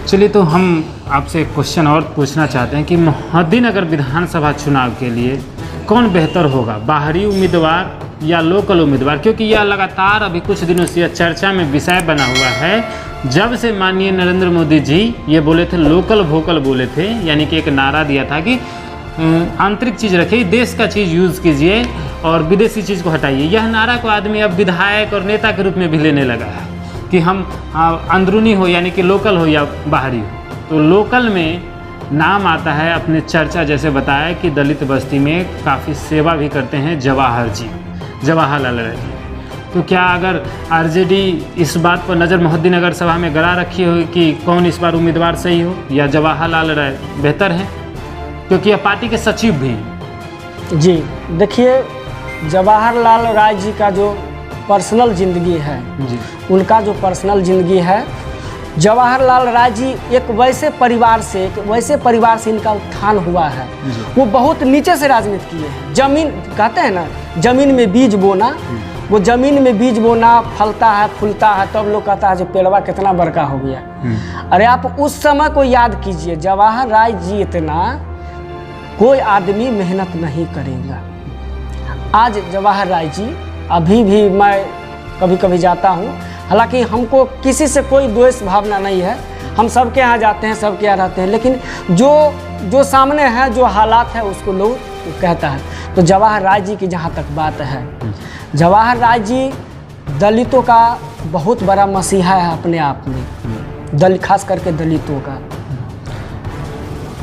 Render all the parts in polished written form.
चलिए, तो हम आपसे एक क्वेश्चन और पूछना चाहते हैं कि मोहद्दीनगर विधानसभा चुनाव के लिए कौन बेहतर होगा, बाहरी उम्मीदवार या लोकल उम्मीदवार? क्योंकि यह लगातार अभी कुछ दिनों से चर्चा में विषय बना हुआ है। जब से माननीय नरेंद्र मोदी जी ये बोले थे, लोकल वोकल बोले थे, यानी कि एक नारा दिया था कि आंतरिक चीज़ रखिए, देश का चीज़ यूज़ कीजिए और विदेशी चीज़ को हटाइए। यह नारा को आदमी अब विधायक और नेता के रूप में भी लेने लगा है कि हम अंदरूनी हो, यानी कि लोकल हो या बाहरी हो। तो लोकल में नाम आता है, अपने चर्चा जैसे बताया कि दलित बस्ती में काफ़ी सेवा भी करते हैं जवाहरलाल जी। तो क्या अगर आरजेडी इस बात पर नज़र मोहद्दीनगर सभा में गड़ा रखी हो कि कौन इस बार उम्मीदवार सही हो, या जवाहरलाल राय बेहतर है, क्योंकि यह पार्टी के सचिव भी हैं? जी देखिए, जवाहरलाल राय जी का जो पर्सनल ज़िंदगी है जी, उनका जो पर्सनल ज़िंदगी है, जवाहरलाल राय जी एक वैसे परिवार से इनका उत्थान हुआ है। वो बहुत नीचे से राजनीति किए हैं। जमीन कहते हैं ना, ज़मीन में बीज बोना, वो ज़मीन में बीज बोना, फलता है फूलता है, तब लोग कहता है जो पेड़वा कितना बड़का हो गया। अरे आप उस समय को याद कीजिए, जवाहर राय जी इतना कोई आदमी मेहनत नहीं करेगा। आज जवाहर राय जी अभी भी मैं कभी कभी जाता हूँ, हालांकि हमको किसी से कोई द्वेष भावना नहीं है, हम सबके यहाँ जाते हैं, सबके यहाँ रहते हैं, लेकिन जो सामने है, जो हालात है, उसको लोग कहता है। तो जवाहर राय जी की जहाँ तक बात है, जवाहर राय जी दलितों का बहुत बड़ा मसीहा है अपने आप में, खास करके दलितों का।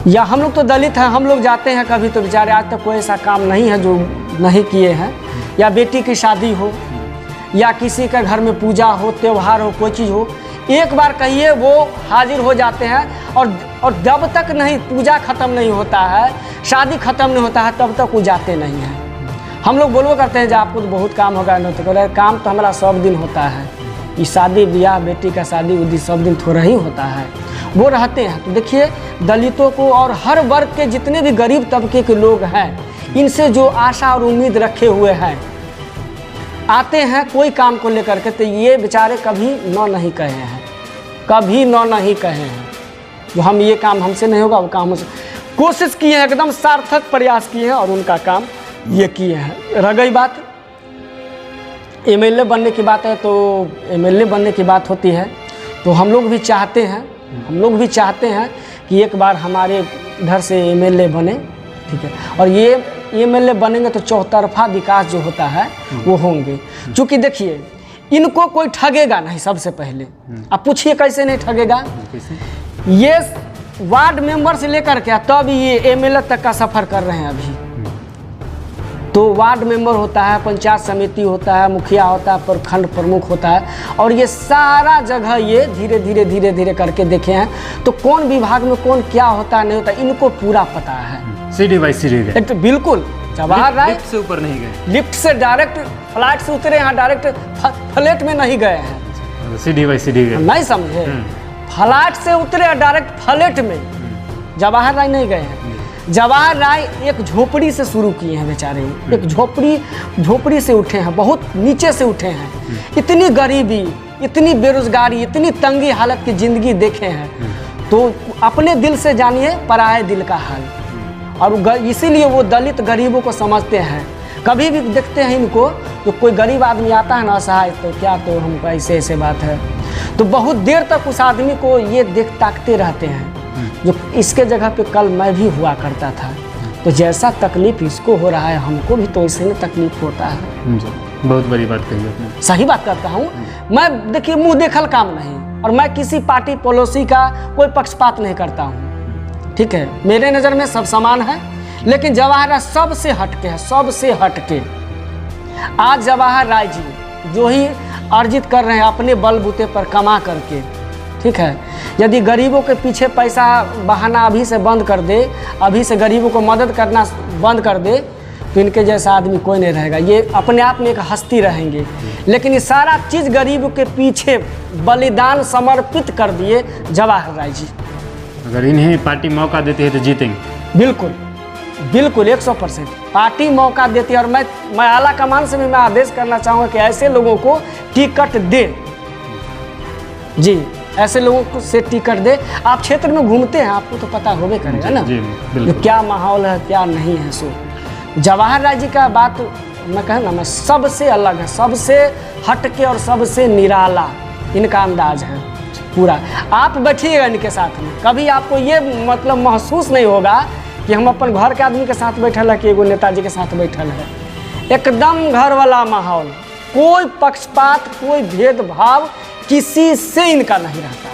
या हम लोग तो दलित हैं, हम लोग जाते हैं कभी तो बेचारे, आज तक कोई ऐसा काम नहीं है जो नहीं किए हैं। या बेटी की शादी हो, या किसी के घर में पूजा हो, त्यौहार हो, कोई चीज़ हो, एक बार कहिए वो हाजिर हो जाते हैं। और जब तक नहीं पूजा ख़त्म नहीं होता है, शादी ख़त्म नहीं होता है, तब तक वो जाते नहीं हैं। हम लोग बोलबो करते हैं जो आपको तो बहुत काम होगा, नहीं तो बोले काम तो हमारा सब दिन होता है। ये शादी ब्याह, बेटी का शादी उदी सब दिन थोड़ा ही होता है, वो रहते हैं। तो देखिए, दलितों को और हर वर्ग के जितने भी गरीब तबके के लोग हैं, इनसे जो आशा और उम्मीद रखे हुए हैं, आते हैं कोई काम को लेकर के, तो ये बेचारे कभी न नहीं कहे हैं, कभी न नहीं कहे हैं जो हम ये काम हमसे नहीं होगा, वो काम हमसे। कोशिश किए हैं, एकदम सार्थक प्रयास किए हैं और उनका काम ये किए हैं। रह गई बात एमएलए बनने की बात है, तो एमएलए बनने की बात होती है, तो हम लोग भी चाहते हैं कि एक बार हमारे इधर से एमएलए बने, ठीक है। और ये एमएलए बनेंगे तो चौतरफा विकास जो होता है वो होंगे। क्योंकि देखिए, इनको कोई ठगेगा नहीं। सबसे पहले आप पूछिए कैसे नहीं ठगेगा। ये वार्ड मेंबर से लेकर के तब ये एमएलए तक का सफ़र कर रहे हैं अभी। तो वार्ड मेंबर होता है, पंचायत समिति होता है, मुखिया होता है, प्रखंड प्रमुख होता है, और ये सारा जगह ये धीरे धीरे करके देखे हैं। तो कौन विभाग में कौन क्या होता है नहीं होता, इनको पूरा पता है। सीढ़ी बाई सीढ़ी गए, तो बिल्कुल जवाहर राय लिफ्ट से ऊपर नहीं गए, लिफ्ट से डायरेक्ट फ्लैट से उतरे हैं, डायरेक्ट फ्लैट में नहीं गए हैं, सीढ़ी बाई सीढ़ी गए, नहीं समझे। फ्लैट से उतरे डायरेक्ट फ्लैट में जवाहर राय नहीं गए हैं। जवाहर राय एक झोपड़ी से शुरू किए हैं बेचारे, एक झोपड़ी से उठे हैं, बहुत नीचे से उठे हैं। इतनी गरीबी, इतनी बेरोजगारी, इतनी तंगी हालत की ज़िंदगी देखे हैं, तो अपने दिल से जानिए पराये दिल का हाल। और इसीलिए वो दलित गरीबों को समझते हैं। कभी भी देखते हैं इनको, तो कोई गरीब आदमी आता है ना असहाय, तो क्या तो हमको ऐसे बात है, तो बहुत देर तक उस आदमी को ये ताकते रहते हैं, जो इसके जगह पे कल मैं भी हुआ करता था। तो जैसा तकलीफ इसको हो रहा है, हमको भी तो ऐसे में तकलीफ होता है। बहुत बड़ी बात कही आपने। सही बात करता हूँ मैं। देखिए, मुंह देखल काम नहीं, और मैं किसी पार्टी पॉलिसी का कोई पक्षपात नहीं करता हूँ, ठीक है। मेरे नज़र में सब समान है, लेकिन जवाहर राय सबसे हटके है, सबसे हटके। आज जवाहर राय जी जो ही अर्जित कर रहे हैं अपने बलबूते पर कमा करके, ठीक है। यदि गरीबों के पीछे पैसा बहाना अभी से बंद कर दे, अभी से गरीबों को मदद करना बंद कर दे, तो इनके जैसा आदमी कोई नहीं रहेगा। ये अपने आप में एक हस्ती रहेंगे, लेकिन ये सारा चीज़ गरीबों के पीछे बलिदान समर्पित कर दिए जवाहर राय जी। अगर इन्हें पार्टी मौका देती है तो जीतेंगे। बिल्कुल बिल्कुल 100% पार्टी मौका देती है। और मैं आला कमान से भी मैं आदेश करना चाहूँगा कि ऐसे लोगों को टिकट दे जी। ऐसे लोगों को से टिकट दे। आप क्षेत्र में घूमते हैं, आपको तो पता होबे करेगा ना जी, कि बिल्कुल। क्या माहौल है क्या नहीं है। सो जवाहर राय जी का बात मैं कहूँ ना, मैं सबसे अलग है, सबसे हटके और सबसे निराला इनका अंदाज है पूरा। आप बैठिएगा इनके साथ में, कभी आपको ये मतलब महसूस नहीं होगा कि हम अपन घर के आदमी के साथ बैठल है कि एगो नेताजी के साथ बैठल है। एकदम घर वाला माहौल, कोई पक्षपात कोई भेदभाव किसी से इनका नहीं रहता।